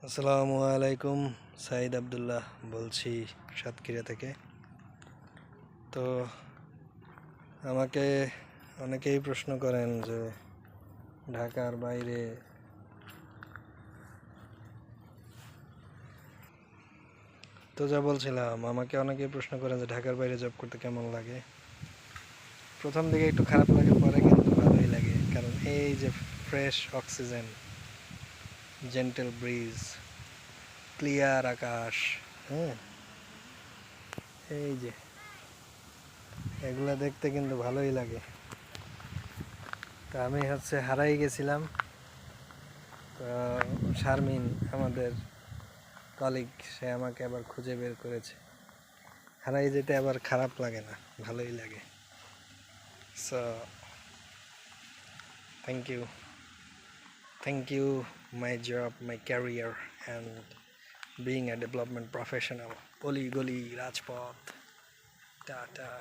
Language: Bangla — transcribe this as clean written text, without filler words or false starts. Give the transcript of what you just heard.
আসসালামু আলাইকুম। সাইদ আব্দুল্লাহ বলছি সাতক্ষীরা থেকে। তো আমাকে অনেকেই প্রশ্ন করেন যে ঢাকার বাইরে যা বলছিলাম, আমাকে অনেকেই প্রশ্ন করেন যে ঢাকার বাইরে জব করতে কেমন লাগে। প্রথম দিকে একটু খারাপ লাগে, পরে কিন্তু ভালোই লাগে, কারণ এই যে fresh oxygen, gentle breeze, clear আকাশ, হ্যাঁ, এই যে এগুলা দেখতে কিন্তু ভালোই লাগে। তো আমি হারাই গেছিলাম। তো শারমিন, আমাদের কলিগ, সে আমাকে আবার খুঁজে বের করেছে। হারাই যেতে আবার খারাপ লাগে না, ভালোই লাগে। So thank you my job, my career and being a development professional. অলি গলি রাজপথ, টাটা।